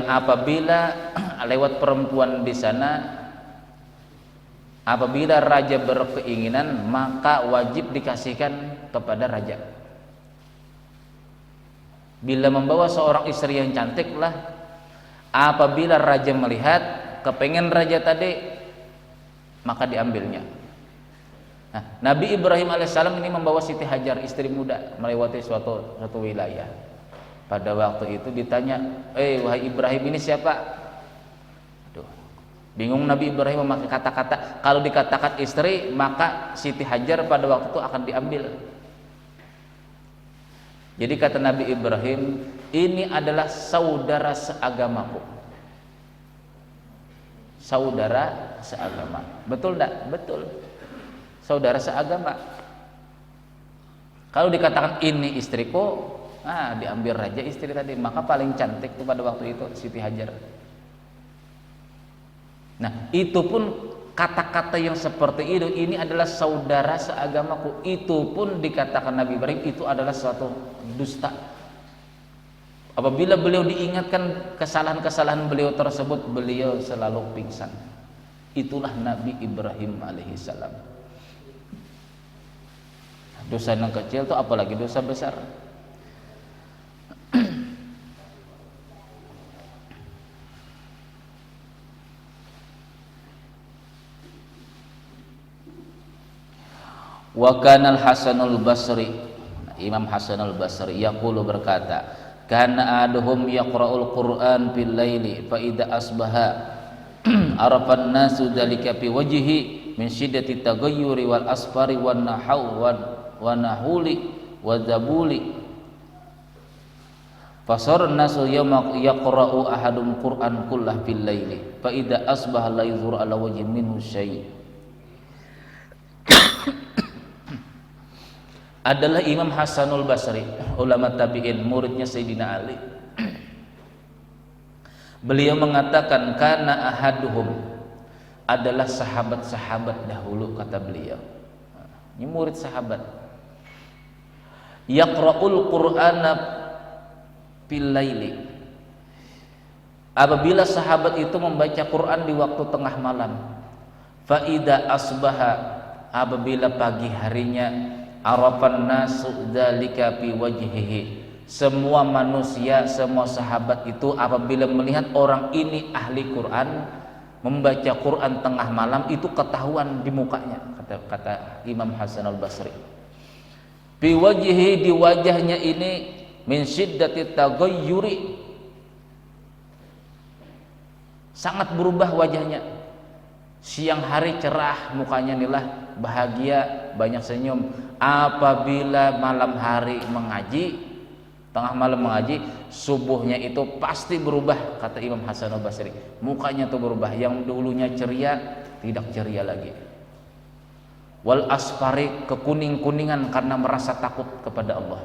yang apabila lewat perempuan di sana, apabila raja berkeinginan maka wajib dikasihkan kepada raja. Bila membawa seorang istri yang cantik lah, apabila raja melihat kepengen raja tadi, maka diambilnya. Nah, Nabi Ibrahim alaihissalam ini membawa Siti Hajar, istri muda, melewati suatu wilayah. Pada waktu itu ditanya, wahai Ibrahim, ini siapa? Aduh, bingung Nabi Ibrahim memakai kata-kata. Kalau dikatakan istri, maka Siti Hajar pada waktu itu akan diambil. Jadi kata Nabi Ibrahim, ini adalah saudara seagamaku. Saudara seagama. Betul enggak? Betul. Saudara seagama. Kalau dikatakan ini istriku, diambil raja istri tadi, maka paling cantik tuh pada waktu itu Siti Hajar. Nah, itu pun kata-kata yang seperti itu, ini adalah saudara seagamaku, itu pun dikatakan Nabi Ibrahim itu adalah suatu dusta. Apabila beliau diingatkan kesalahan-kesalahan beliau tersebut, beliau selalu pingsan. Itulah Nabi Ibrahim alaihissalam. Dosa yang kecil itu apalagi dosa besar. Wa kana al-Hasanul Basri, Imam Hasanul Basri yaqulu berkata, kana aduhum yaqra'ul Qur'an bil laili fa idza asbaha arafan nasu dzalika fi wajhihi min shiddati taghayyuri wal asfari wan nahaw wa nahuli wa zabuli fasar nasu yawma yaqra'u ahadum Qur'an kullah bil laili fa idza asbaha la yuzuru ala wajhi minhu syai'. Adalah Imam Hasanul Basri, ulama tabi'in, muridnya Sayyidina Ali. Beliau mengatakan kana ahaduhum, adalah sahabat-sahabat dahulu, kata beliau. Ini murid sahabat. Yaqra'ul Qur'ana fil laili. Apabila sahabat itu membaca Quran di waktu tengah malam. Fa idza asbaha, apabila pagi harinya, arafan nasu dzalika fi wajhihi, semua manusia, semua sahabat itu apabila melihat orang ini ahli Quran, membaca Quran tengah malam, itu ketahuan di mukanya, kata Imam Hasan al-Basri. Fi wajhihi, di wajahnya ini, min syiddati taghayyuri, sangat berubah wajahnya. Siang hari cerah mukanya, inilah bahagia, banyak senyum. Apabila malam hari mengaji, tengah malam mengaji, subuhnya itu pasti berubah, kata Imam Hasan al-Basri. Mukanya tuh berubah, yang dulunya ceria tidak ceria lagi. Wal asfari, kekuning-kuningan karena merasa takut kepada Allah.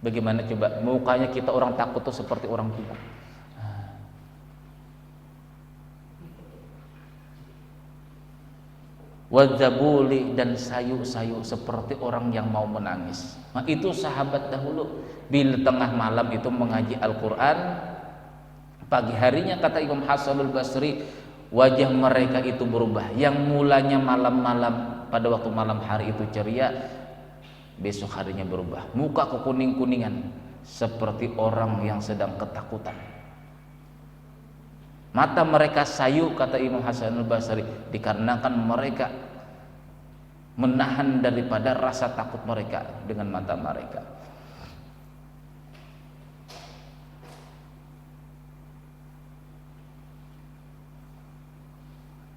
Bagaimana coba mukanya kita orang takut tuh seperti orang tua. Wadzabuli, dan sayu-sayu seperti orang yang mau menangis. Nah, itu sahabat dahulu. Bila tengah malam itu mengaji Al-Quran, pagi harinya, kata Imam Hasanul Basri, wajah mereka itu berubah. Yang mulanya malam-malam, pada waktu malam hari itu ceria, besok harinya berubah, muka kekuning-kuningan seperti orang yang sedang ketakutan. Mata mereka sayu, kata Imam Hasan al-Basri, dikarenakan mereka menahan daripada rasa takut mereka dengan mata mereka.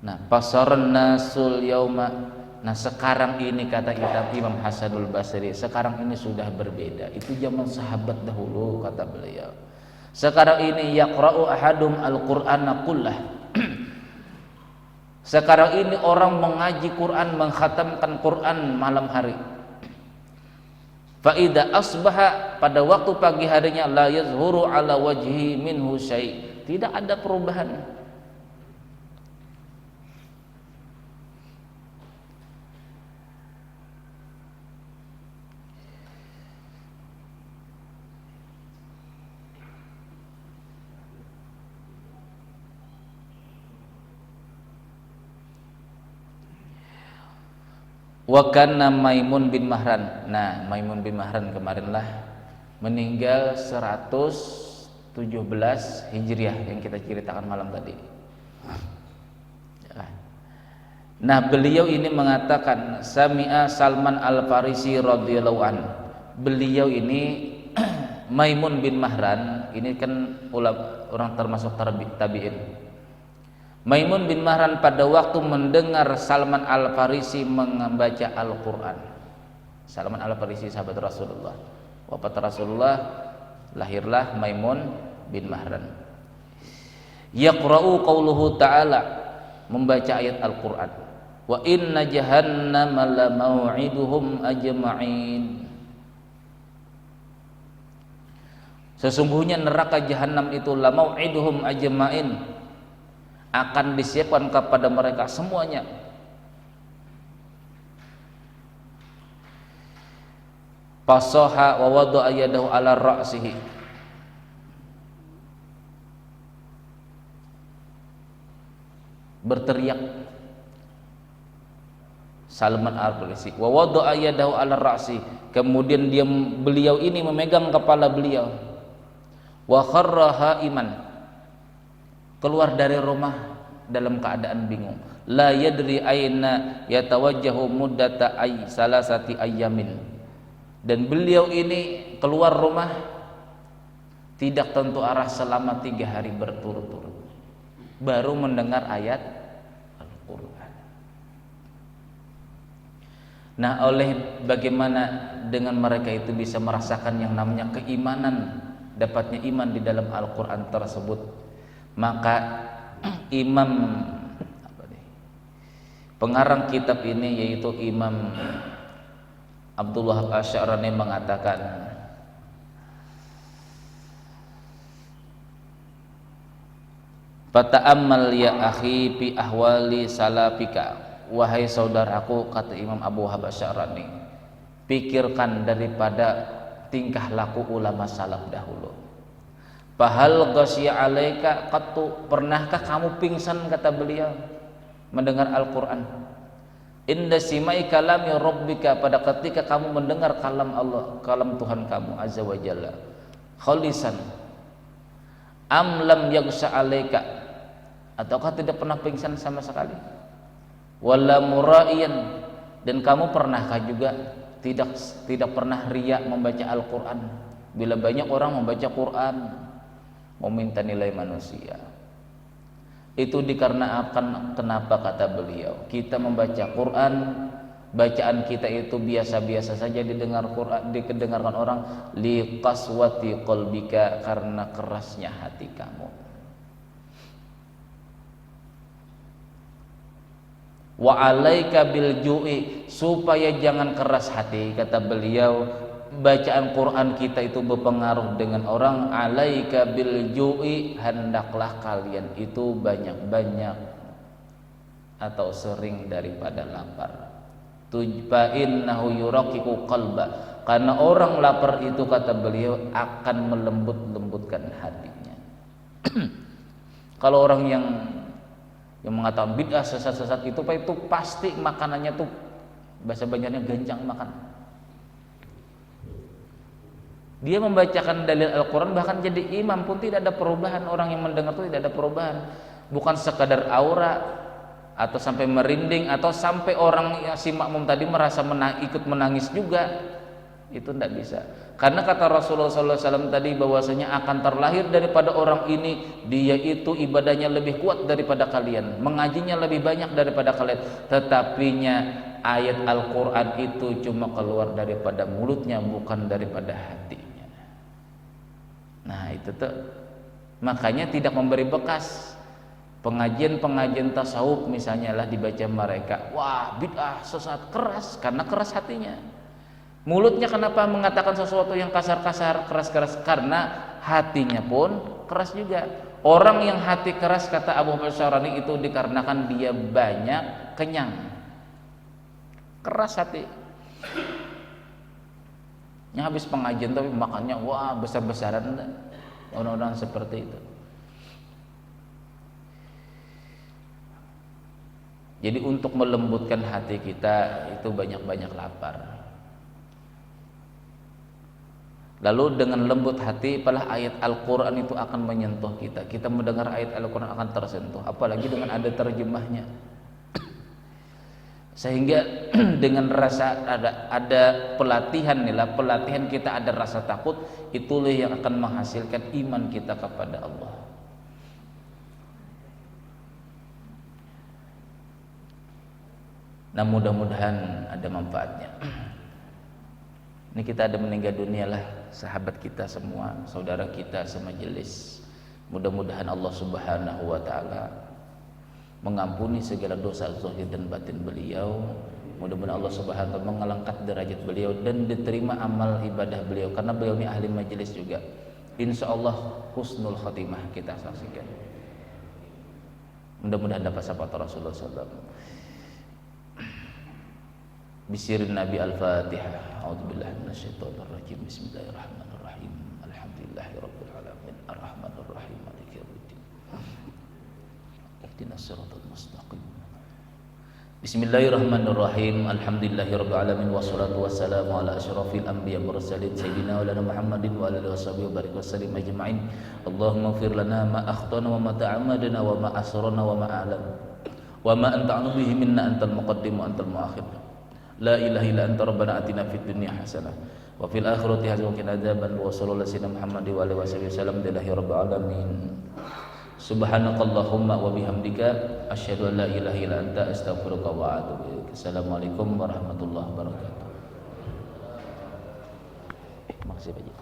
Nah, pasaran nasul yauma. Nah, sekarang ini, kata Imam Hasanul Basri, sekarang ini sudah berbeda. Itu zaman sahabat dahulu, kata beliau. Sekarang ini yaqra'u ahadum al-Qur'ana kullah. Sekarang ini orang mengaji Quran, mengkhatamkan Quran malam hari. Fa idza asbaha, pada waktu pagi harinya, la yazhuru ala wajhi minhu syai', tidak ada perubahan. Wa kana Maimun bin Mahran. Nah, Maimun bin Mahran kemarinlah meninggal 117 Hijriah yang kita ceritakan malam tadi. Nah, beliau ini mengatakan Sami'a Salman Al-Farisi radhiyallahu an. Beliau ini Maimun bin Mahran ini kan orang termasuk tabi'in. Maimun bin Mahran pada waktu mendengar Salman Al-Farisi membaca Al-Qur'an. Salman Al-Farisi sahabat Rasulullah. Wafat Rasulullah, lahirlah Maimun bin Mahran. Yaqra'u qauluhu ta'ala, membaca ayat Al-Qur'an. Wa inna jahannama la mau'iduhum ajma'in. Sesungguhnya neraka jahanam itu la mau'iduhum ajma'in, akan disiapkan kepada mereka semuanya. Fasaha wa wada'a yadahu ala ra'sihi. Berteriak Salman Al-Farisi, wa wada'a yadahu ala ra'si, kemudian beliau ini memegang kepala beliau. Wa kharra haiman, keluar dari rumah dalam keadaan bingung. La yadri aina yatawajjahu muddata ay salasati ayyamin. Dan beliau ini keluar rumah tidak tentu arah selama 3 hari berturut-turut, baru mendengar ayat Al-Qur'an. Nah, oleh bagaimana dengan mereka itu bisa merasakan yang namanya keimanan, dapatnya iman di dalam Al-Qur'an tersebut, maka pengarang kitab ini yaitu Imam Abdullah Asy'arani mengatakan, fata'ammal ya akhi fi ahwali salafika, wahai saudaraku, kata Imam Abu Wahab Asy'arani, pikirkan daripada tingkah laku ulama salaf dahulu. Fahal ghasya alaika qattu, pernahkah kamu pingsan, kata beliau, mendengar Al-Qur'an? Inda simai kalami rabbika, pada ketika kamu mendengar kalam Allah, kalam Tuhan kamu azza wa jalla, khalisan am lam yaghsha alaika, ataukah tidak pernah pingsan sama sekali? Wala muraiyan, dan kamu pernahkah juga tidak pernah riya membaca Al-Qur'an? Bila banyak orang membaca Qur'an meminta nilai manusia, itu dikarenakan kenapa, kata beliau, kita membaca Quran, bacaan kita itu biasa-biasa saja didengarkan orang, liqaswati qalbika, karena kerasnya hati kamu. Wa alaika bil ju'i, supaya jangan keras hati, kata beliau, bacaan Quran kita itu berpengaruh dengan orang. Alaika bil ju'i, hendaklah kalian itu banyak-banyak atau sering daripada lapar. Tujba innahu yuraqiqu qalba, karena orang lapar itu, kata beliau, akan melembut-lembutkan hatinya. Kalau orang yang mengatakan bid'ah, sesat-sesat itu pasti makanannya tuh bahasa Banjarnya genjang makan. Dia membacakan dalil Al-Quran, bahkan jadi imam pun tidak ada perubahan. Orang yang mendengar itu tidak ada perubahan. Bukan sekadar aura atau sampai merinding, atau sampai orang yang si makmum tadi merasa ikut menangis juga. Itu tidak bisa. Karena kata Rasulullah SAW tadi bahwasanya akan terlahir daripada orang ini, dia itu ibadahnya lebih kuat daripada kalian, mengajinya lebih banyak daripada kalian, tetapinya ayat Al-Quran itu cuma keluar daripada mulutnya, bukan daripada hatinya. Nah itu tuh, makanya tidak memberi bekas. Pengajian-pengajian tasawuf misalnya lah dibaca mereka, wah bid'ah, sesat, keras, karena keras hatinya. Mulutnya kenapa mengatakan sesuatu yang kasar-kasar, keras-keras? Karena hatinya pun keras juga. Orang yang hati keras, kata Abu Basyarani, itu dikarenakan dia banyak kenyang, keras hati. Yang habis pengajian tapi makannya wah besar-besaran, orang-orang seperti itu. Jadi untuk melembutkan hati kita itu banyak-banyak lapar. Lalu dengan lembut hati apalah ayat Al-Quran itu akan menyentuh kita. Kita mendengar ayat Al-Quran akan tersentuh, apalagi dengan ada terjemahnya. Sehingga dengan rasa ada pelatihan inilah, pelatihan kita ada rasa takut, itulah yang akan menghasilkan iman kita kepada Allah. Nah, mudah-mudahan ada manfaatnya. Ini kita ada meninggal dunia lah, sahabat kita semua, saudara kita semajelis. Mudah-mudahan Allah Subhanahu wa taala mengampuni segala dosa zahir dan batin beliau. Mudah-mudahan Allah Subhanahu wa taala mengangkat derajat beliau dan diterima amal ibadah beliau, karena beliau ini ahli majelis juga. Insyaallah husnul khatimah kita saksikan. Mudah-mudahan dapat syafaat Rasulullah SAW. Bisirin Nabi Al-Fatihah. A'udzubillahi minasyaitonir rajim. Bismillahirrahmanirrahim. Alhamdulillahirabbil alamin. Arrahmanir rahim. Maliki yaumiddin. Ihdinas siratal mustaqim. Bismillahirrahmanirrahim. Alhamdulillahirabbil alamin wassalatu wassalamu ala asyrafil anbiya wal mursalin sayyidina wa lana Muhammadin wa alihi washabihi wa barik wasallim ajma'in. Allahumma ighfir lana ma akhtana wa ma ta'ammadna wa ma asrarna wa ma a'lam wa ma anta a'lamu bihi minna antal muqaddim wa antal muakhir. La ilaha illa anta rabbana atina fid dunya hasanah wa fil akhirati hasanah wa qina adzaban wa sallallahu alaihi Muhammad wa alihi wasallam lillahi rabbil alamin. Subhanakallahumma wa bihamdika asyhadu an la ilaha illa anta astaghfiruka wa atubu ilaik. Assalamualaikum warahmatullahi wabarakatuh. Makasih Pak Ji.